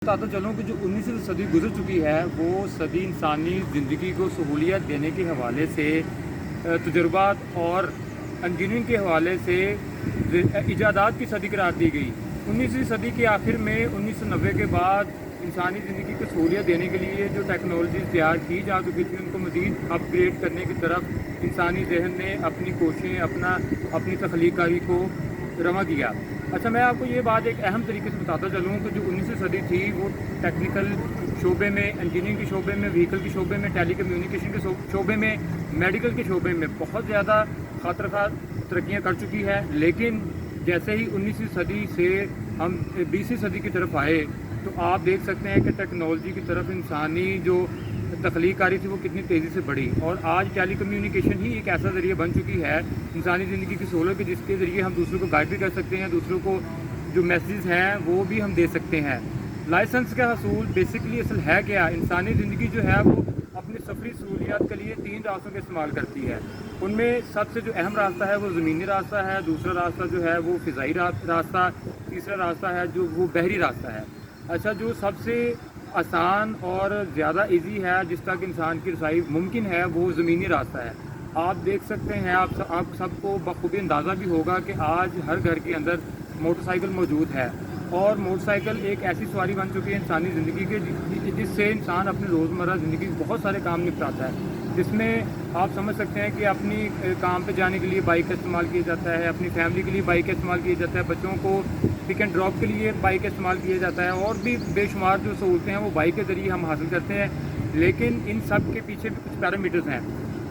बताता चलूँ कि जो 19वीं सदी गुजर चुकी है वो सदी इंसानी ज़िंदगी को सहूलियत देने के हवाले से तजुर्बात और इंजीनियरिंग के हवाले से इजादात की सदी करार दी गई। 19वीं सदी के आखिर में 1990 के बाद इंसानी ज़िंदगी को सहूलियत देने के लिए जो टेक्नोलॉजी तैयार की जा चुकी थी उनको मज़ीद अपग्रेड करने की तरफ इंसानी जहन ने अपनी कोशिशें अपनी तख्लीकारी को रवा दिया। अच्छा, मैं आपको ये बात एक अहम तरीके से बताता चलूँ कि जो 19वीं सदी थी वो टेक्निकल शोबे में, इंजीनियरिंग के शोबे में, व्हीकल के शोबे में, टेली कम्युनिकेशन के शोबे में, मेडिकल के शोबे में बहुत ज़्यादा खतरखा तरक्कियाँ कर चुकी है। लेकिन जैसे ही 19वीं सदी से हम 20वीं सदी की तरफ आए तो आप देख सकते हैं कि टेक्नोलॉजी की तरफ इंसानी जो तख्लीकारी थी वो कितनी तेज़ी से बढ़ी और आज टेली कम्युनिकेशन ही एक ऐसा ज़रिया बन चुकी है इंसानी ज़िंदगी की सहूलत के, जिसके ज़रिए हम दूसरों को गाइड भी कर सकते हैं, दूसरों को जो मैसेज हैं वो भी हम दे सकते हैं। लाइसेंस का हसूल बेसिकली असल है क्या? इंसानी ज़िंदगी जो है वो अपनी सफरी सहूलियात के लिए 3 रास्तों का इस्तेमाल करती है। उनमें सबसे जो अहम रास्ता है वो ज़मीनी रास्ता है, दूसरा रास्ता जो है वो फ़िज़ाई रास्ता, तीसरा रास्ता है जो वो बहरी रास्ता है। अच्छा, जो सबसे आसान और ज़्यादा इजी है जिस तक इंसान की रसाई मुमकिन है वो ज़मीनी रास्ता है। आप देख सकते हैं, आप सबको बखूबी अंदाज़ा भी होगा कि आज हर घर के अंदर मोटरसाइकिल मौजूद है और मोटरसाइकिल एक ऐसी सवारी बन चुकी है इंसानी ज़िंदगी के जिससे इंसान अपने रोज़मर्रा ज़िंदगी के बहुत सारे काम निपटाता है। जिसमें आप समझ सकते हैं कि अपनी काम पे जाने के लिए बाइक का इस्तेमाल किया जाता है, अपनी फैमिली के लिए बाइक का इस्तेमाल किया जाता है, बच्चों को पिक एंड ड्रॉप के लिए बाइक का इस्तेमाल किया जाता है और भी बेशुमार जो सहूलतें हैं वो बाइक के ज़रिए हम हासिल करते हैं। लेकिन इन सब के पीछे भी कुछ पैरामीटर्स हैं।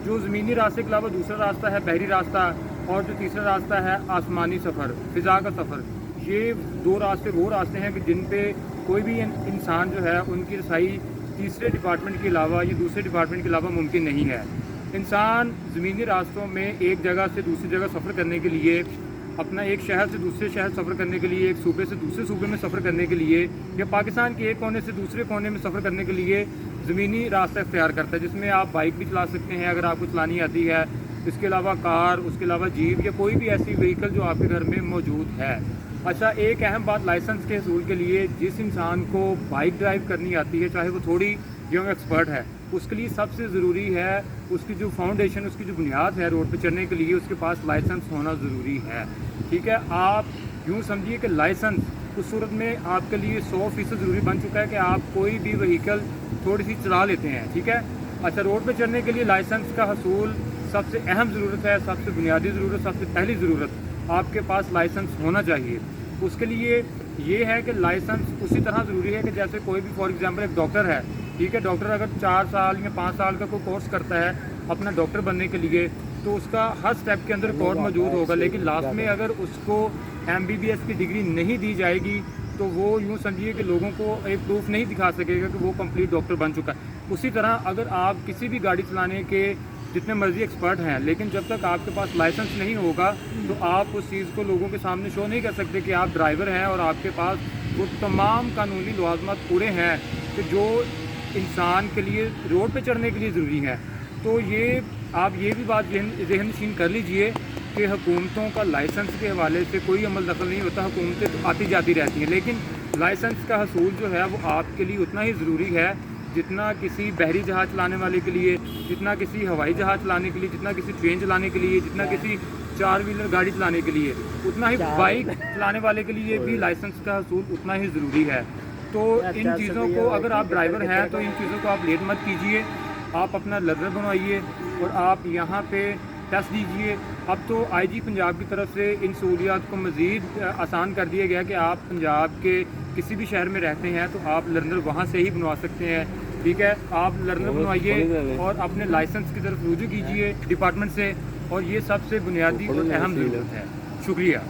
जो ज़मीनी रास्ते के अलावा दूसरा रास्ता है बहरी रास्ता और जो तीसरा रास्ता है आसमानी सफ़र, फ़िज़ा का सफ़र। ये 2 रास्ते वो रास्ते हैं कि जिन पे कोई भी इंसान जो है उनकी रसाई तीसरे डिपार्टमेंट के अलावा या दूसरे डिपार्टमेंट के अलावा मुमकिन नहीं है। इंसान ज़मीनी रास्तों में एक जगह से दूसरी जगह सफ़र करने के लिए, अपना एक शहर से दूसरे शहर सफ़र करने के लिए, एक सूबे से दूसरे सूबे में सफ़र करने के लिए या पाकिस्तान के एक कोने से दूसरे कोने में सफ़र करने के लिए ज़मीनी रास्ता इख्तियार करता है, जिसमें आप बाइक भी चला सकते हैं अगर आपको चलानी आती है, इसके अलावा कार, उसके अलावा जीप या कोई भी ऐसी व्हीकल जो आपके घर में मौजूद है। अच्छा, एक अहम बात लाइसेंस के हसूल के लिए, जिस इंसान को बाइक ड्राइव करनी आती है चाहे वो थोड़ी यंग एक्सपर्ट है, उसके लिए सबसे ज़रूरी है उसकी जो फाउंडेशन, उसकी जो बुनियाद है रोड पे चढ़ने के लिए उसके पास लाइसेंस होना ज़रूरी है। ठीक है, आप यूँ समझिए कि लाइसेंस उस सूरत में आपके लिए 100% ज़रूरी बन चुका है कि आप कोई भी व्हीकल थोड़ी सी चला लेते हैं। ठीक है, अच्छा, रोड पे चढ़ने के लिए लाइसेंस का हसूल सबसे अहम ज़रूरत है, सबसे बुनियादी ज़रूरत, सबसे पहली ज़रूरत आपके पास लाइसेंस होना चाहिए। उसके लिए ये है कि लाइसेंस उसी तरह ज़रूरी है कि जैसे कोई भी, फॉर एग्जांपल एक डॉक्टर है, ठीक है, डॉक्टर अगर 4 साल या 5 साल का कोई कोर्स करता है अपना डॉक्टर बनने के लिए तो उसका हर स्टेप के अंदर रिकॉर्ड मौजूद होगा, लेकिन लास्ट में अगर उसको MBBS की डिग्री नहीं दी जाएगी तो वो यूँ समझिए कि लोगों को एक प्रूफ नहीं दिखा सकेगा कि वो कंप्लीट डॉक्टर बन चुका है। उसी तरह अगर आप किसी भी गाड़ी चलाने के जितने मर्जी एक्सपर्ट हैं, लेकिन जब तक आपके पास लाइसेंस नहीं होगा तो आप उस चीज़ को लोगों के सामने शो नहीं कर सकते कि आप ड्राइवर हैं और आपके पास वो तमाम कानूनी लवाजमत पूरे हैं कि जो इंसान के लिए रोड पे चढ़ने के लिए ज़रूरी है। तो ये आप ये भी बात ज़हन नशीन कर लीजिए कि हुकूमतों का लाइसेंस के हवाले से कोई अमल दखल नहीं होता, हुकूमतें तो आती जाती रहती हैं, लेकिन लाइसेंस का हसूल जो है वो आपके लिए उतना ही ज़रूरी है जितना किसी बहरी जहाज़ चलाने वाले के लिए, जितना किसी हवाई जहाज़ चलाने के लिए, जितना किसी ट्रेन चलाने के लिए, जितना किसी 4 व्हीलर गाड़ी चलाने के लिए, उतना ही बाइक चलाने वाले के लिए भी लाइसेंस का हसूल उतना ही ज़रूरी है। तो इन चीज़ों को, अगर आप ड्राइवर हैं तो इन चीज़ों को आप लेट मत कीजिए, आप अपना लर्नर बनवाइए और आप यहाँ पे टेस्ट दीजिए। अब तो IG पंजाब की तरफ से इन सहूलियात को मज़ीद आसान कर दिया गया कि आप पंजाब के किसी भी शहर में रहते हैं तो आप लर्नर वहाँ से ही बनवा सकते हैं। ठीक है, आप लर्नर बनवाइए और अपने लाइसेंस की तरफ रुजू कीजिए डिपार्टमेंट से, और ये सबसे बुनियादी और अहम ज़रूरत है। शुक्रिया।